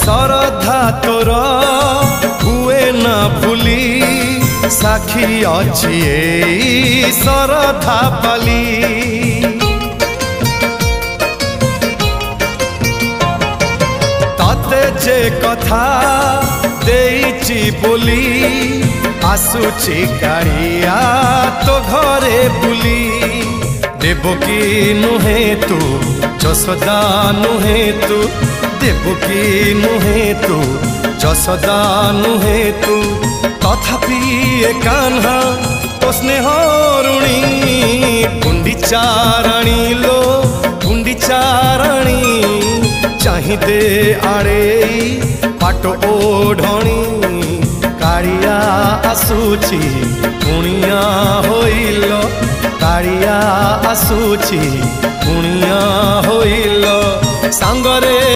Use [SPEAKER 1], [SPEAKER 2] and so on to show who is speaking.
[SPEAKER 1] श्रद्धा तोर हुए ना भूली साखी अच्छी श्रद्धा पाली तते जे कथा देइची बोली आसुची कारिया तो घरे बुली देवकी नुहे तू जसोदा नुहे तू देवकी नुहे तू जसोदा नुहे तू तथापि ए कान्हा तो स्नेह ऋणी गुंडीचाराणी लो गुंडीचाराणी चाहिदे आड़े पाट ओढ़णी कारिया आसुची कुणिया होइल कारिया आसुची कुणिया होइल सांगरे।